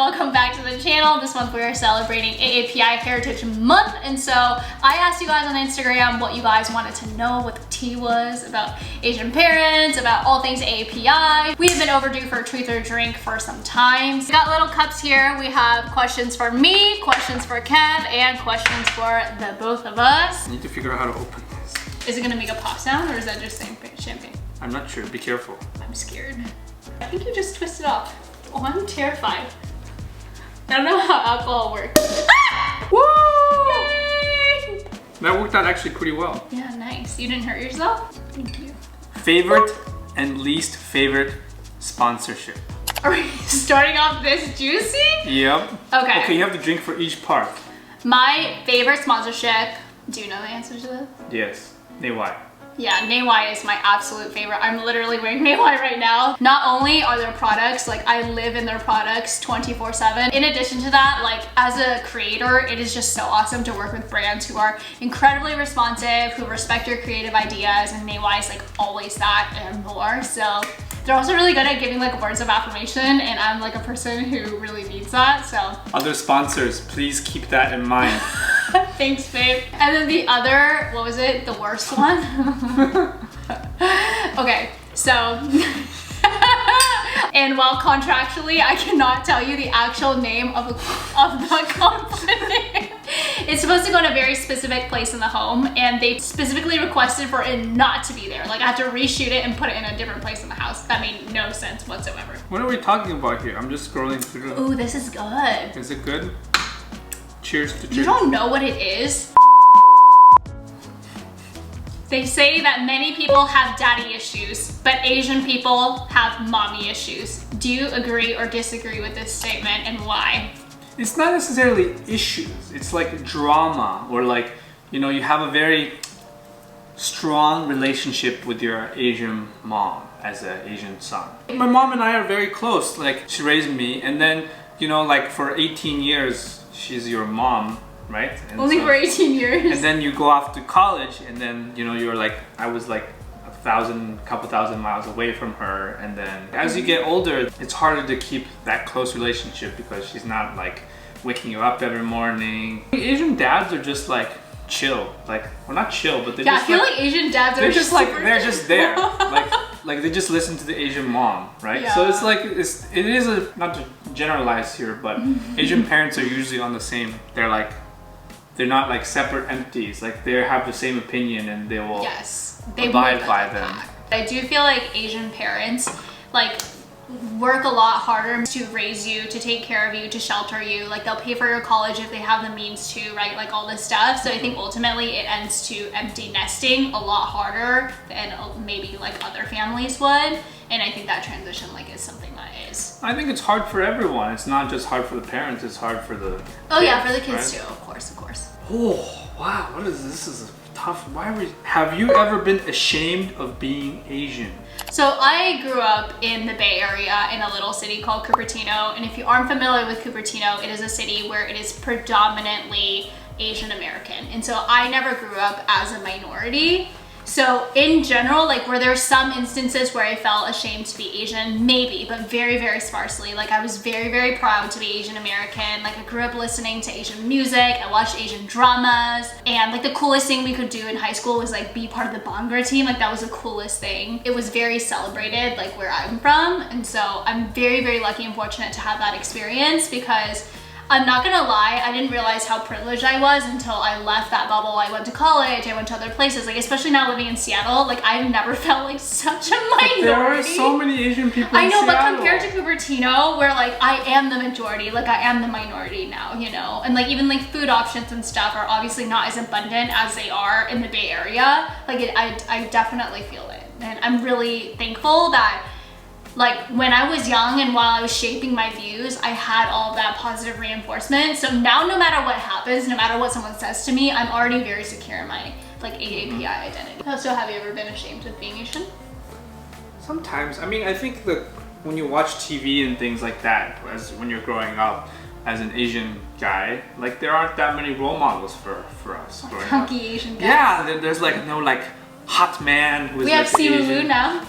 welcome back to the channel. This month we are celebrating AAPI Heritage Month, and so I asked you guys on Instagram what you guys wanted to know, what the tea was about Asian parents, about all things AAPI. We have been overdue for a truth or drink for some time. We got little cups here. We have questions for me, questions for Kev, and questions for the both of us. I need to figure out how to open this. Is it gonna make a pop sound or is that just champagne? I'm not sure, be careful. I'm scared. I think you just twisted off. Oh, I'm terrified. I don't know how alcohol works. Ah! Woo! Yay! That worked out actually pretty well. Yeah, nice. You didn't hurt yourself? Thank you. Favorite and least favorite sponsorship. Are we starting off this juicy? Yep. Okay. Okay, you have to drink for each part. My favorite sponsorship. Do you know the answer to this? Yes. Name why. Yeah, Naywai is my absolute favorite. I'm literally wearing Naywai right now. Not only are their products, like I live in their products 24/7. In addition to that, like as a creator, it is just so awesome to work with brands who are incredibly responsive, who respect your creative ideas, and Naywai is like always that and more. So they're also really good at giving like words of affirmation, and I'm like a person who really needs that, so. Other sponsors, please keep that in mind. Thanks, babe. And then the other, what was it? The worst one? Okay, so. And while contractually, I cannot tell you the actual name of the company. It's supposed to go in a very specific place in the home, and they specifically requested for it not to be there. Like I have to reshoot it and put it in a different place in the house. That made no sense whatsoever. What are we talking about here? I'm just scrolling through. Ooh, this is good. Is it good? Cheers to cheers. You don't know what it is? They say that many people have daddy issues, but Asian people have mommy issues. Do you agree or disagree with this statement, and why? It's not necessarily issues. It's like drama, or like, you know, you have a very strong relationship with your Asian mom as an Asian son. My mom and I are very close. Like, she raised me, and then, you know, like for 18 years, she's your mom, right? And only for 18 years. And then you go off to college, and then, you know, you're like, I was like couple thousand miles away from her, and then as you get older, it's harder to keep that close relationship because she's not like waking you up every morning. Asian dads are just like chill, like, well, not chill, but they're yeah, just I feel like, like Asian dads they're are just like, they're just there, like they just listen to the Asian mom, right? Yeah. So it's like, it is a, not to generalize here, but Asian parents are usually on the same, they're not like separate entities, like they have the same opinion and they will abide by them. I do feel like Asian parents like work a lot harder to raise you, to take care of you, to shelter you. Like they'll pay for your college if they have the means to, right? Like all this stuff. So I think ultimately it ends to empty nesting a lot harder than maybe like other families would. And I think that transition like is something that is. I think it's hard for everyone. It's not just hard for the parents, it's hard for the Oh kids, yeah, for the kids right? too, of course, of course. Oh, wow, what is this? This is tough. Have you ever been ashamed of being Asian? So I grew up in the Bay Area in a little city called Cupertino, and if you aren't familiar with Cupertino, it is a city where it is predominantly Asian American, and so I never grew up as a minority. So in general, like were there some instances where I felt ashamed to be Asian? Maybe, but very, very sparsely. Like I was very, very proud to be Asian American. Like I grew up listening to Asian music, I watched Asian dramas, and like the coolest thing we could do in high school was like be part of the Bhangra team. Like that was the coolest thing. It was very celebrated, like where I'm from, and so I'm very, very lucky and fortunate to have that experience because I'm not gonna lie, I didn't realize how privileged I was until I left that bubble. I went to college, I went to other places, like especially now living in Seattle, like I've never felt like such a minority. There are so many Asian people in I know, Seattle. but compared to Cupertino, where like I am the majority, like I am the minority now, you know? And like even like food options and stuff are obviously not as abundant as they are in the Bay Area. Like I definitely feel it. And I'm really thankful that like when I was young and while I was shaping my views, I had all that positive reinforcement. So now no matter what happens, no matter what someone says to me, I'm already very secure in my like AAPI identity. So have you ever been ashamed of being Asian? Sometimes. I mean, I think that when you watch TV and things like that, as when you're growing up as an Asian guy, like there aren't that many role models for us growing up. Hunky Asian guys. Yeah, there's like no like hot man who's we like have Simu Asian. now.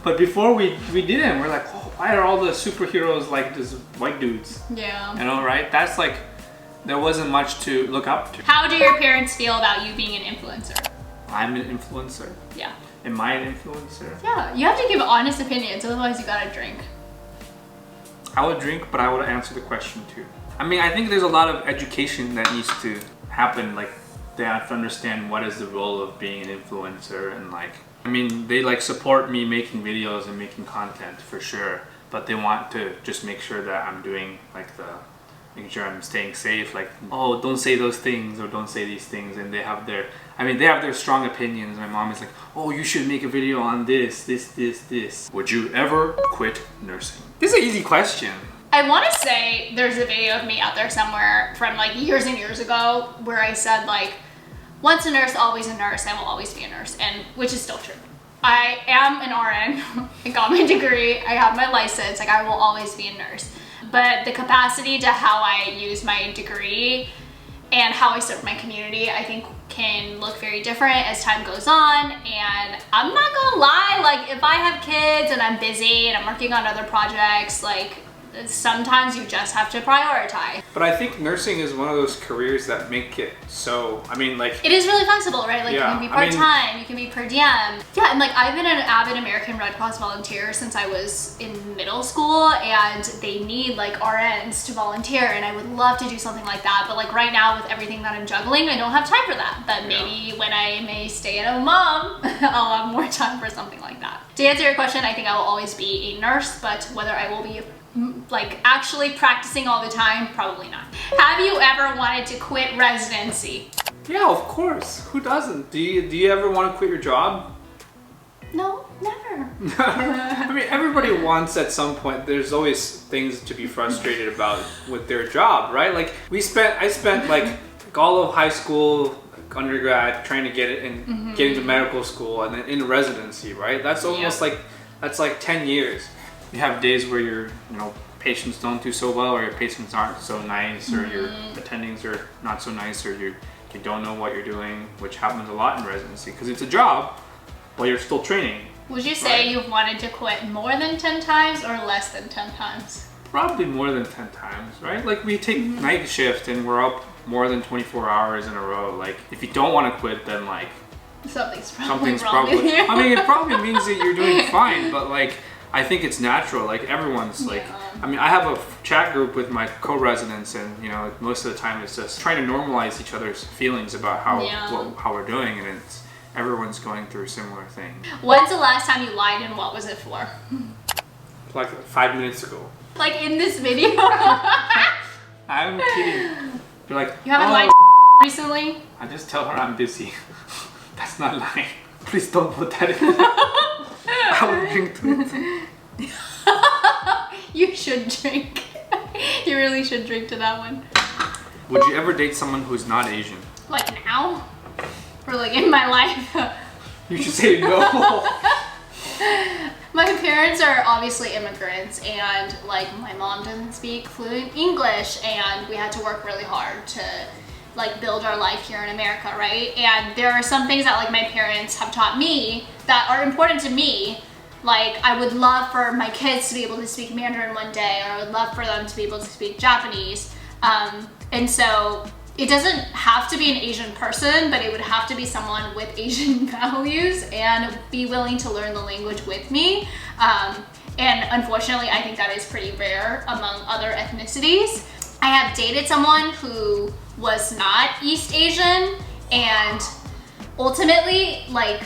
But before we didn't, we're like, oh why are all the superheroes like just white dudes? Yeah. You know, right? That's like, there wasn't much to look up to. How do your parents feel about you being an influencer? I'm an influencer. Yeah. Am I an influencer? Yeah, you have to give honest opinions, otherwise you gotta drink. I would drink, but I would answer the question too. I mean, I think there's a lot of education that needs to happen. Like, they have to understand what is the role of being an influencer, and like, I mean, they like support me making videos and making content for sure, but they want to just make sure that I'm doing like making sure I'm staying safe. Like, oh, don't say those things or don't say these things, and they have their, I mean, they have their strong opinions. My mom is like, oh, you should make a video on this. Would you ever quit nursing? This is an easy question. I want to say there's a video of me out there somewhere from like years and years ago where I said like, once a nurse, always a nurse. I will always be a nurse, and which is still true. I am an RN. I got my degree. I have my license. Like, I will always be a nurse. But the capacity to how I use my degree and how I serve my community, I think can look very different as time goes on. And I'm not gonna lie, like, if I have kids and I'm busy and I'm working on other projects, like, sometimes you just have to prioritize. But I think nursing is one of those careers that make it so, I mean, like, it is really flexible, right? Like, yeah, you can be part-time, you can be per diem. Yeah, and like, I've been an avid American Red Cross volunteer since I was in middle school, and they need like RNs to volunteer, and I would love to do something like that. But like right now, with everything that I'm juggling, I don't have time for that. But maybe when I may stay at home mom, I'll have more time for something like that. To answer your question, I think I will always be a nurse, but whether I will be like actually practicing all the time, probably not. Have you ever wanted to quit residency? Yeah, of course. Who doesn't? Do you ever want to quit your job? No, never. I mean, everybody wants at some point. There's always things to be frustrated about with their job, right? Like I spent like all of high school, undergrad, trying to get it and get into medical school, and then in residency, right? That's almost like, that's like 10 years. You have days where your, patients don't do so well, or your patients aren't so nice, or your attendings are not so nice, or you don't know what you're doing, which happens a lot in residency because it's a job while you're still training. Would you say you've wanted to quit more than 10 times or less than 10 times? Probably more than 10 times, right? Like, we take night shift and we're up more than 24 hours in a row. Like, if you don't want to quit, then like something's probably with you. I mean, it probably means that you're doing fine, but like, I think it's natural. Like, everyone's like, I mean, I have a chat group with my co-residents, and most of the time it's just trying to normalize each other's feelings about how we're doing, and it's everyone's going through similar things. When's the last time you lied, and what was it for? Like 5 minutes ago. Like in this video? I'm kidding. You're like, you haven't lied recently? I just tell her I'm busy. That's not lying. Please don't put that in. I would drink to it. You should drink. You really should drink to that one. Would you ever date someone who's not Asian? Like now? Or like in my life? You should say no. My parents are obviously immigrants, and like my mom doesn't speak fluent English, and we had to work really hard to like build our life here in America, right? And there are some things that like my parents have taught me that are important to me. Like, I would love for my kids to be able to speak Mandarin one day, or I would love for them to be able to speak Japanese. And so it doesn't have to be an Asian person, but it would have to be someone with Asian values and be willing to learn the language with me. And unfortunately, I think that is pretty rare among other ethnicities. I have dated someone who was not East Asian, and ultimately, like,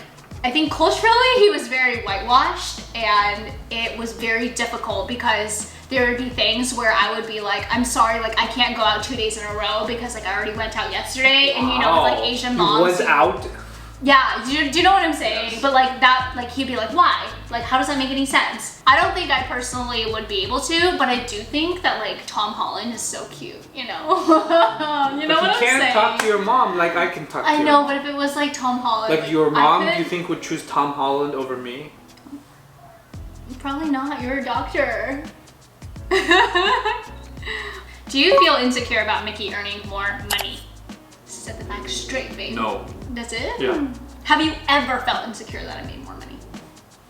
I think culturally he was very whitewashed, and it was very difficult because there would be things where I would be like, I'm sorry, like I can't go out 2 days in a row because like I already went out yesterday. And with like Asian moms. He was out? Yeah, do you know what I'm saying? Yes. But like that, like he'd be like, why? Like, how does that make any sense? I don't think I personally would be able to, but I do think that like Tom Holland is so cute, you know? You know what I'm saying? You can't talk to your mom like I can talk to you. I know, but if it was like Tom Holland. Like your mom, do you think would choose Tom Holland over me? Probably not, you're a doctor. Do you feel insecure about Miki earning more money? Set the back straight, babe. No. That's it? Yeah. Have you ever felt insecure that I made more money?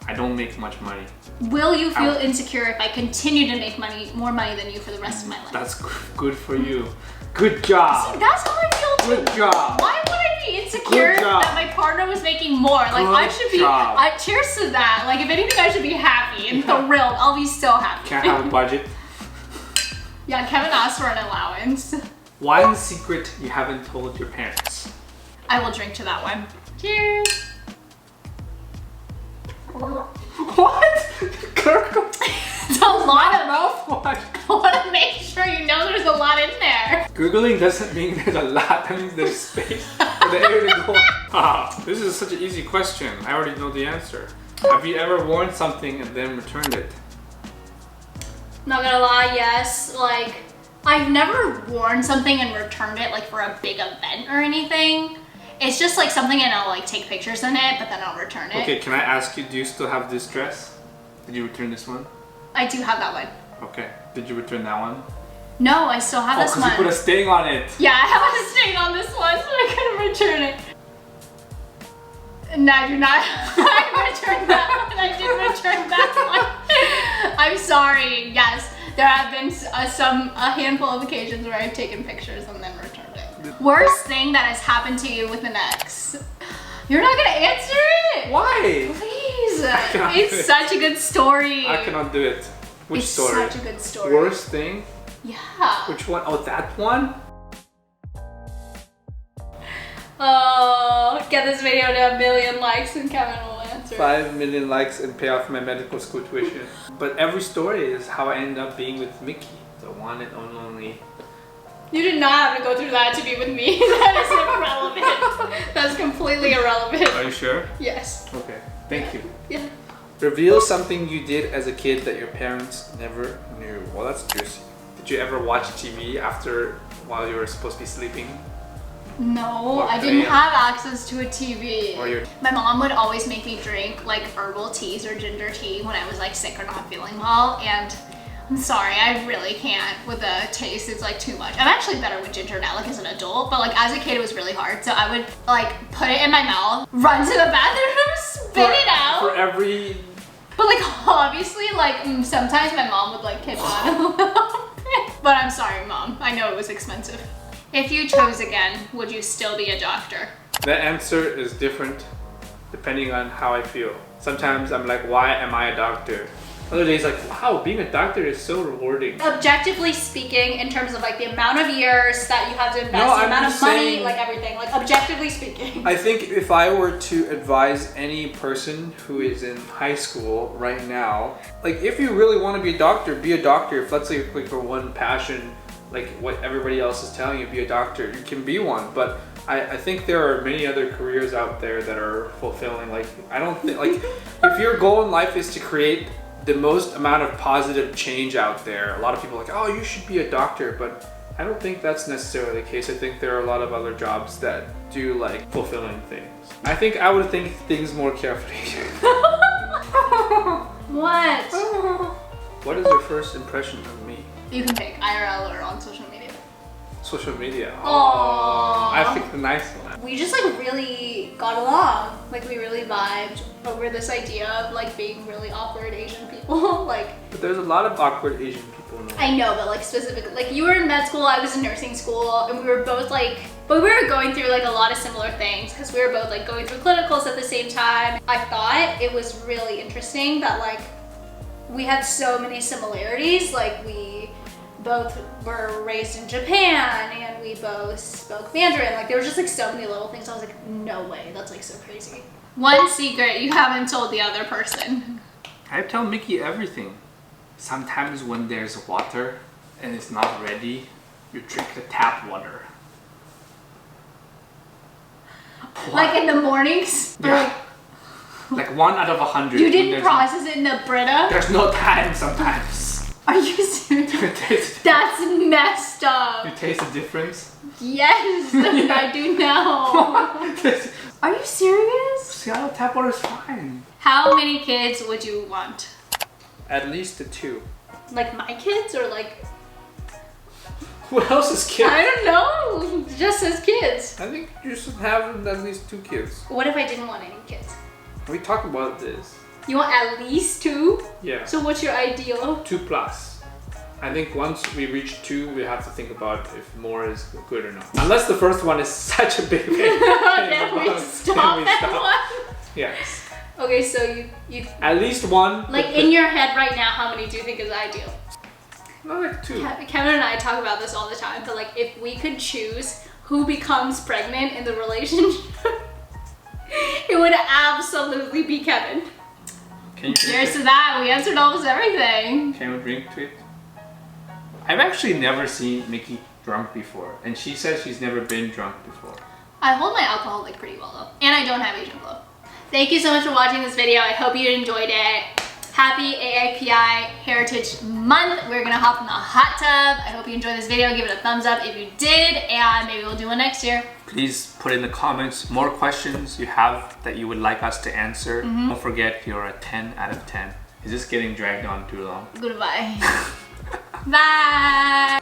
I don't make much money. Will you feel insecure if I continue to make more money than you for the rest of my life? That's good for you. Good job. See, that's how I feel too. Good job. Why would I be insecure that my partner was making more? Like I should be. Cheers to that. Like if anything, I should be happy and thrilled. I'll be so happy. Can't have a budget. Yeah, Kevin asked for an allowance. One secret you haven't told your parents. I will drink to that one. Cheers. What? Gurgle. It's a lot of mouthwash. I want to make sure you know there's a lot in there. Googling doesn't mean there's a lot. That means there's space for the air to go. Ah, this is such an easy question. I already know the answer. Have you ever worn something and then returned it? Not gonna lie, yes. Like, I've never worn something and returned it like for a big event or anything. It's just like something and I'll like take pictures in it, but then I'll return it. Okay, can I ask you, do you still have this dress? Did you return this one? I do have that one. Okay. Did you return that one? No, I still have this one. You put a stain on it. Yeah, I have a stain on this one, so I couldn't return it. No, I do not. I returned that one. I did return that one. I'm sorry. Yes, there have been a handful of occasions where I've taken pictures and then returned it. Worst thing that has happened to you with an ex? You're not gonna answer it? Why? Please. It's such a good story. I cannot do it. Which story? It's such a good story. Worst thing? Yeah. Which one? Oh, that one? Oh, get this video to 1 million likes and Kevin will answer. 5 million likes and pay off my medical school tuition. But every story is how I ended up being with Miki, the one and only. You did not have to go through that to be with me. That is irrelevant. That's completely irrelevant. Are you sure? Yes. Okay, thank you. Yeah. Reveal something you did as a kid that your parents never knew. Well, that's juicy. Did you ever watch TV while you were supposed to be sleeping? No, I didn't have access to a TV. My mom would always make me drink like herbal teas or ginger tea when I was like sick or not feeling well, and I'm sorry, I really can't with the taste. It's like too much. I'm actually better with ginger now, like as an adult, but like as a kid it was really hard. So I would like put it in my mouth, run to the bathroom, spit it out. For every... But like obviously like sometimes my mom would like catch on a little bit. But I'm sorry, Mom. I know it was expensive. If you chose again, would you still be a doctor? The answer is different depending on how I feel. Sometimes I'm like, why am I a doctor? Other days like, wow, being a doctor is so rewarding. Objectively speaking, in terms of like the amount of years that you have to invest, the amount of money, like everything, like objectively speaking. I think if I were to advise any person who is in high school right now, like if you really want to be a doctor, be a doctor. If let's say like for one passion, like what everybody else is telling you, be a doctor, you can be one. But I think there are many other careers out there that are fulfilling. Like I don't think, like if your goal in life is to create the most amount of positive change out there, a lot of people are like, oh, you should be a doctor, but I don't think that's necessarily the case. I think there are a lot of other jobs that do like fulfilling things. I think I would think things more carefully. What? What is your first impression of me? You can pick IRL or on social media. Social media. Aww. I picked the nice one. We just like really got along. Like we really vibed over this idea of like being really awkward Asian people. Like. But there's a lot of awkward Asian people in the world. I know, but like specifically, like you were in med school, I was in nursing school, and we were both like, but we were going through like a lot of similar things because we were both like going through clinicals at the same time. I thought it was really interesting that like we had so many similarities. Like we both were raised in Japan and we both spoke Mandarin. Like there was just like so many little things. I was like, no way, that's like so crazy. One secret you haven't told the other person. I tell Miki everything. Sometimes when there's water and it's not ready, you drink the tap water. Like in the mornings? Yeah. Like 1 out of 100. You didn't process it in the Brita? There's no time sometimes. Are you serious? That's messed up. You taste the difference? Yes, I do now. Are you serious? Seattle tap water is fine. How many kids would you want? At least 2. Like my kids or like... Who else's kids? I don't know. Just as kids. I think you should have at least 2 kids. What if I didn't want any kids? We talked about this. You want at least 2? Yeah. So what's your ideal? 2+. I think once we reach 2, we have to think about if more is good or not. Unless the first one is such a big pain. Then we stop at 1. Yes. Okay, so you At least 1. like in your head right now, how many do you think is ideal? Not like 2. Kevin and I talk about this all the time, but like if we could choose who becomes pregnant in the relationship, it would absolutely be Kevin. Can you Cheers to that. We answered almost everything. Can we drink to it? I've actually never seen Miki drunk before, and she says she's never been drunk before. I hold my alcohol like pretty well though, and I don't have Asian glow. Thank you so much for watching this video. I hope you enjoyed it. Happy AAPI Heritage Month. We're gonna hop in the hot tub. I hope you enjoyed this video. Give it a thumbs up if you did, and maybe we'll do one next year. Please put in the comments more questions you have that you would like us to answer. Don't forget you're a 10 out of 10. Is this getting dragged on too long? Goodbye. Bye.